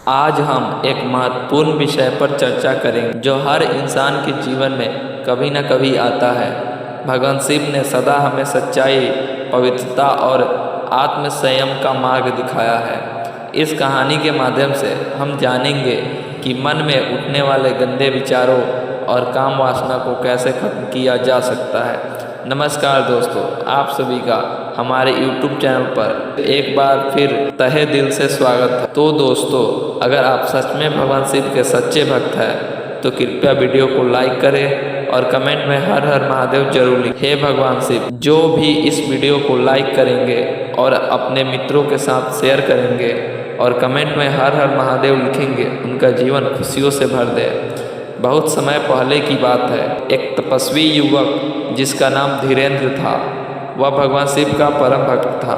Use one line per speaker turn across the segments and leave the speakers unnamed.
आज हम एक महत्वपूर्ण विषय पर चर्चा करेंगे जो हर इंसान के जीवन में कभी न कभी आता है। भगवान शिव ने सदा हमें सच्चाई, पवित्रता और आत्म संयम का मार्ग दिखाया है। इस कहानी के माध्यम से हम जानेंगे कि मन में उठने वाले गंदे विचारों और काम वासना को कैसे खत्म किया जा सकता है। नमस्कार दोस्तों, आप सभी का हमारे YouTube चैनल पर एक बार फिर तहे दिल से स्वागत है। तो दोस्तों, अगर आप सच में भगवान शिव के सच्चे भक्त हैं तो कृपया वीडियो को लाइक करें और कमेंट में हर हर महादेव जरूर लिखें। हे भगवान शिव, जो भी इस वीडियो को लाइक करेंगे और अपने मित्रों के साथ शेयर करेंगे और कमेंट में हर हर महादेव लिखेंगे, उनका जीवन खुशियों से भर दे। बहुत समय पहले की बात है, एक तपस्वी युवक जिसका नाम धीरेन्द्र था, वह भगवान शिव का परम भक्त था।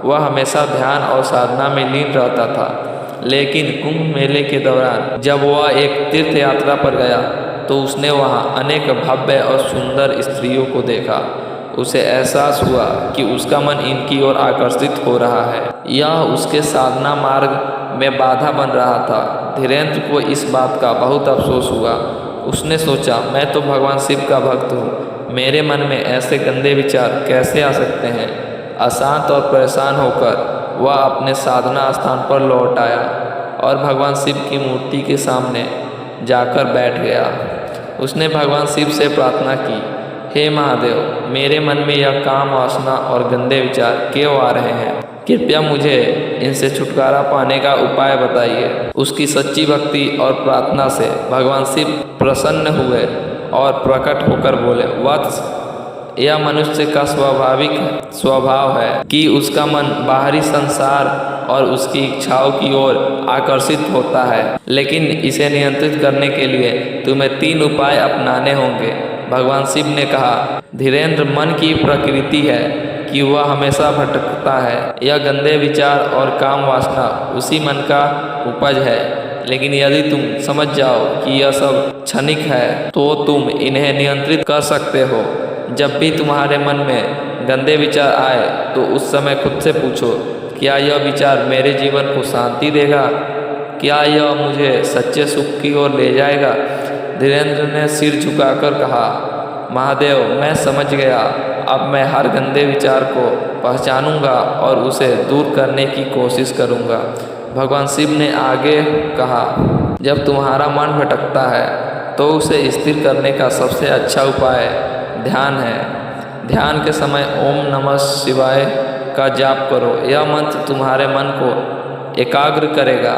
वह हमेशा ध्यान और साधना में लीन रहता था। लेकिन कुंभ मेले के दौरान जब वह एक तीर्थ यात्रा पर गया तो उसने वहां अनेक भव्य और सुंदर स्त्रियों को देखा। उसे एहसास हुआ कि उसका मन इनकी ओर आकर्षित हो रहा है। यह उसके साधना मार्ग में बाधा बन रहा था। धीरेन्द्र को इस बात का बहुत अफसोस हुआ। उसने सोचा, मैं तो भगवान शिव का भक्त हूँ, मेरे मन में ऐसे गंदे विचार कैसे आ सकते हैं। अशांत और परेशान होकर वह अपने साधना स्थान पर लौट आया और भगवान शिव की मूर्ति के सामने जाकर बैठ गया। उसने भगवान शिव से प्रार्थना की, हे महादेव, मेरे मन में यह काम वासना और गंदे विचार क्यों आ रहे हैं? कृपया मुझे इनसे छुटकारा पाने का उपाय बताइए। उसकी सच्ची भक्ति और प्रार्थना से भगवान शिव प्रसन्न हुए और प्रकट होकर बोले, वत्स, यह मनुष्य का स्वाभाविक स्वभाव है कि उसका मन बाहरी संसार और उसकी इच्छाओं की ओर आकर्षित होता है, लेकिन इसे नियंत्रित करने के लिए तुम्हें 3 उपाय अपनाने होंगे। भगवान शिव ने कहा, धीरेन्द्र, मन की प्रकृति है कि वह हमेशा भटकता है। यह गंदे विचार और काम वासना उसी मन का उपज है, लेकिन यदि तुम समझ जाओ कि यह सब क्षणिक है तो तुम इन्हें नियंत्रित कर सकते हो। जब भी तुम्हारे मन में गंदे विचार आए तो उस समय खुद से पूछो, क्या यह विचार मेरे जीवन को शांति देगा? क्या यह मुझे सच्चे सुख की ओर ले जाएगा? धीरेन्द्र ने सिर झुकाकर कहा, महादेव, मैं समझ गया। अब मैं हर गंदे विचार को पहचानूंगा और उसे दूर करने की कोशिश करूंगा। भगवान शिव ने आगे कहा, जब तुम्हारा मन भटकता है तो उसे स्थिर करने का सबसे अच्छा उपाय ध्यान है। ध्यान के समय ओम नमः शिवाय का जाप करो। यह मंत्र तुम्हारे मन को एकाग्र करेगा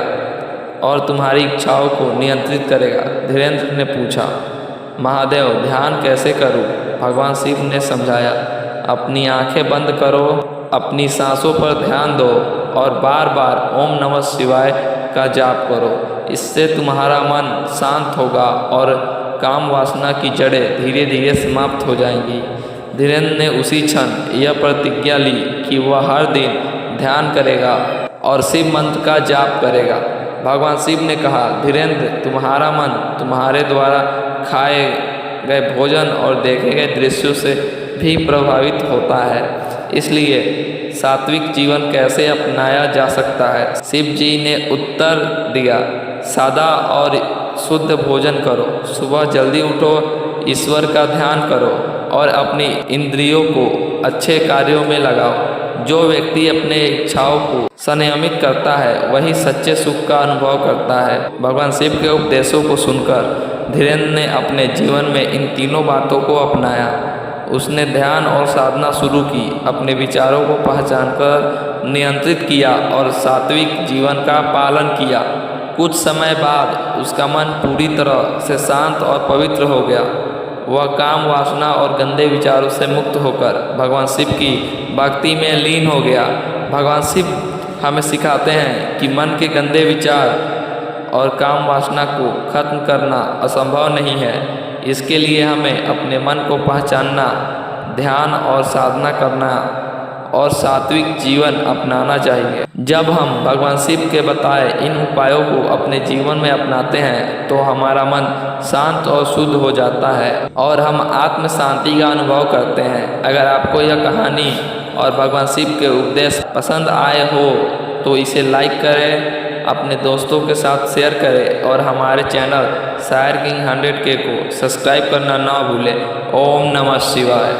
और तुम्हारी इच्छाओं को नियंत्रित करेगा। धीरेन्द्र ने पूछा, महादेव, ध्यान कैसे करूं? भगवान शिव ने समझाया, अपनी आंखें बंद करो, अपनी सांसों पर ध्यान दो और बार बार ओम नमः शिवाय का जाप करो। इससे तुम्हारा मन शांत होगा और काम वासना की जड़ें धीरे धीरे समाप्त हो जाएंगी। धीरेन्द्र ने उसी क्षण यह प्रतिज्ञा ली कि वह हर दिन ध्यान करेगा और शिव मंत्र का जाप करेगा। भगवान शिव ने कहा, धीरेन्द्र, तुम्हारा मन तुम्हारे द्वारा खाए गए भोजन और देखे गए दृश्यों से भी प्रभावित होता है, इसलिए सात्विक जीवन कैसे अपनाया जा सकता है? शिव जी ने उत्तर दिया, सादा और शुद्ध भोजन करो, सुबह जल्दी उठो, ईश्वर का ध्यान करो और अपनी इंद्रियों को अच्छे कार्यों में लगाओ। जो व्यक्ति अपने इच्छाओं को संयमित करता है वही सच्चे सुख का अनुभव करता है। भगवान शिव के उपदेशों को सुनकर धीरेन्द्र ने अपने जीवन में इन तीनों बातों को अपनाया। उसने ध्यान और साधना शुरू की, अपने विचारों को पहचानकर नियंत्रित किया और सात्विक जीवन का पालन किया। कुछ समय बाद उसका मन पूरी तरह से शांत और पवित्र हो गया। वह काम वासना और गंदे विचारों से मुक्त होकर भगवान शिव की भक्ति में लीन हो गया। भगवान शिव हमें सिखाते हैं कि मन के गंदे विचार और काम वासना को खत्म करना असंभव नहीं है। इसके लिए हमें अपने मन को पहचानना, ध्यान और साधना करना और सात्विक जीवन अपनाना चाहिए। जब हम भगवान शिव के बताए इन उपायों को अपने जीवन में अपनाते हैं तो हमारा मन शांत और शुद्ध हो जाता है और हम आत्म शांति का अनुभव करते हैं। अगर आपको यह कहानी और भगवान शिव के उपदेश पसंद आए हो तो इसे लाइक करें अपने दोस्तों के साथ शेयर करें और हमारे चैनल शायर किंग 100K को सब्सक्राइब करना ना भूलें। ओम नमः शिवाय।